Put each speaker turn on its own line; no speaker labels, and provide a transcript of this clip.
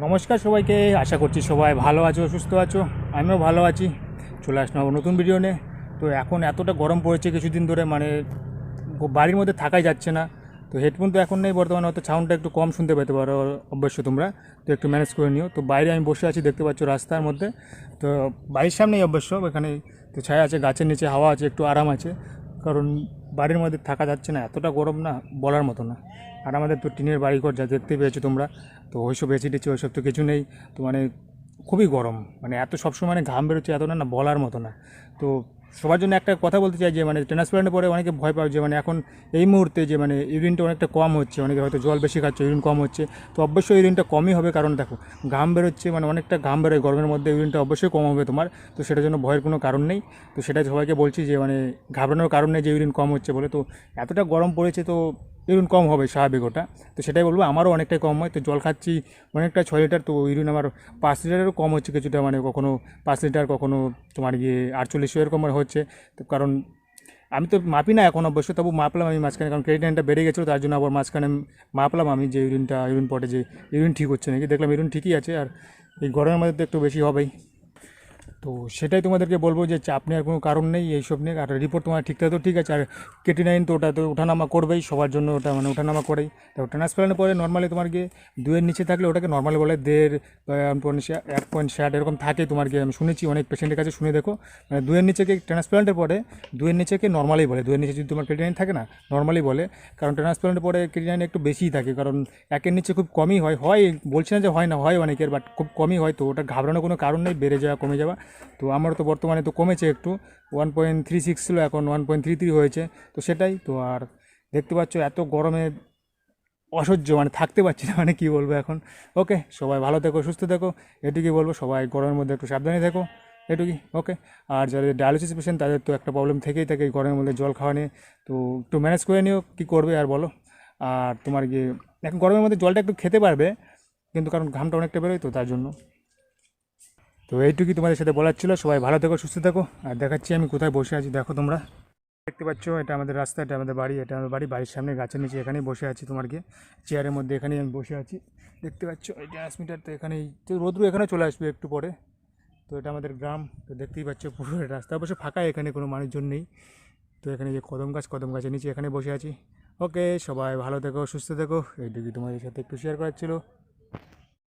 নমস্কার সবাইকে, আশা করছি সবাই ভালো আছো, সুস্থ আছো। আমিও ভালো আছি। চলে আসলাম নতুন ভিডিও নিয়ে। তো এখন এতটা গরম পড়েছে কিছুদিন ধরে, মানে বাড়ির মধ্যে থাকাই যাচ্ছে না। তো হেডফোন তো এখন নেই বর্তমানে, হয়তো সাউন্ডটা একটু কম শুনতে পেতে পারো অবশ্যই তোমরা। তো একটু ম্যানেজ করে নিও। তো বাইরে আমি বসে আছি, দেখতে পাচ্ছ রাস্তার মধ্যে। তো বাড়ির সামনেই অবশ্য, এখানে তো ছায়া আছে, গাছের নিচে হাওয়া আছে, একটু আরাম আছে। কারণ বাড়ির মধ্যে থাকা যাচ্ছে না, এতটা গরম না বলার মতো না। আর আমাদের তো টিনের বাড়িঘর যা দেখতে পেয়েছো তোমরা। তো ওইসব এসি টেসি ওইসব তো কিছু নেই। তো মানে খুবই গরম, মানে এত সবসময় মানে ঘাম বেরোচ্ছে এত, না না বলার মতো না। তো সবার জন্য একটা কথা বলতে চাই যে মানে ট্রান্সপ্লান্টের পরে অনেকে ভয় পায় যে মানে এখন এই মুহূর্তে যে মানে ইউরিনটা অনেকটা কম হচ্ছে, অনেকে হয়তো জল বেশি খাচ্ছে, ইউরিন কম হচ্ছে। তো অবশ্যই ইউরিনটা কমই হবে, কারণ দেখো ঘাম বেরোচ্ছে, মানে অনেকটা ঘাম বেরোয় গরমের মধ্যে, ইউরিনটা অবশ্যই কম হবে তোমার। তো সেটার জন্য ভয়ের কোনো কারণ নেই। তো সেটাই সবাইকে বলছি যে মানে ঘাবড়ানোর কারণ নেই যে ইউরিন কম হচ্ছে বলে। তো এতটা গরম পড়েছে, তো ইউরিন কম হবে স্বাভাবিক ওটা। তো সেটাই বলবো, আমারও অনেকটাই কম হয়। তো জল খাচ্ছি অনেকটা 6 লিটার, তো ইউরিন আমার 5 লিটারেরও কম হচ্ছে কিছুটা, মানে কখনো 5 লিটার, কখনো তোমার গিয়ে 48 এরকম হচ্ছে। তো কারণ আমি তো মাপি না এখন অবশ্যই, তবু মাপলাম আমি মাঝখানে, কারণ ক্রেডিটটা বেড়ে গেছিলো, তার জন্য আবার মাঝখানে মাপলাম আমি যে ইউরিন পটে যে ইউরিন ঠিক হচ্ছে নাকি। দেখলাম ইউরিন ঠিকই আছে, আর এই গরমের মধ্যে তো একটু বেশি হবেই। তো সেটাই তোমাদেরকে বলবো যে চাপ নেওয়ার কোনো কারণ নেই এইসব নিয়ে। আর রিপোর্ট তোমার ঠিকঠাক তো ঠিক আছে। আর কেটিনাইন তো ওটা তো ওঠানামা করবেই সবার জন্য, ওটা মানে ওঠানামা করেই। তো ট্রান্সপ্লান্টের পরে নর্মালি তোমার গিয়ে 2-এর নিচে থাকলে ওটাকে নর্মালি বলে 1.60 এরকম থাকে তোমার গিয়ে। আমি শুনেছি অনেক পেশেন্টের কাছে, শুনে দেখো, মানে 2-এর নিচেকে ট্রান্সপ্লান্টের পরে 2-এর নিচেকে নর্মালি বলে। 2-এর নিচে যদি তোমার কেটিনাইন থাকে না, নর্মালি বলে। কারণ ট্রান্সপ্লান্টের পরে কেটিনাইন একটু বেশিই থাকে, কারণ 1-এর নিচে খুব কমই হয়। বলছি না যে হয় না, হয় অনেকের, বাট খুব কমই হয়। তো ওটা ঘাবড়ানোর কোনো কারণ নেই, বেড়ে যাওয়া কমে যাওয়া। তো আমার তো বর্তমানে তো কমেছে একটু, 1.36 ছিল, এখন 1.33 হয়েছে। তো সেটাই তো। আর দেখতে পাচ্ছ এত গরমে অসহ্য, মানে থাকতে পারছি না, মানে কী বলবো এখন। ওকে, সবাই ভালো থেকো, সুস্থ থেকো, এটুকুই বলবো। সবাই গরমের মধ্যে একটু সাবধানে থেকো, এটুকুই। ওকে। আর যাদের ডায়ালিসিস পেশেন্ট তাদের তো একটা প্রবলেম থেকেই থাকে এই গরমের মধ্যে জল খাওয়া নিয়ে। তো একটু ম্যানেজ করে নিও, কী করবে আর বলো। আর তোমার গিয়ে এখন গরমের মধ্যে জলটা একটু খেতে পারবে, কিন্তু কারণ ঘামটা অনেকটা বেরোয়, তো তার জন্য। তো এইটুকুই তোমাদের সাথে বলার ছিল। সবাই ভালো থেকো, সুস্থ থেকো। আর দেখাচ্ছি আমি কোথায় বসে আছি, দেখো তোমরা দেখতে পাচ্ছ, এটা আমাদের রাস্তা, এটা আমাদের বাড়ি, এটা আমাদের বাড়ির সামনে গাছের নিচে এখানেই বসে আছি তোমার গিয়ে, চেয়ারের মধ্যে এখানেই আমি বসে আছি। দেখতে পাচ্ছ এই ট্রান্সমিটার, তো এখানেই তো রোদ্রু এখানে চলে আসবে একটু পরে। তো এটা আমাদের গ্রাম, তো দেখতেই পাচ্ছ পুরো রাস্তা অবশ্য ফাঁকা, এখানে কোনো মানুষজন নেই। তো এখানে যে কদম গাছের নিচে এখানে বসে আছি। ওকে, সবাই ভালো থেকো, সুস্থ থেকো, এইটুকুই তোমাদের সাথে একটু শেয়ার করার ছিল।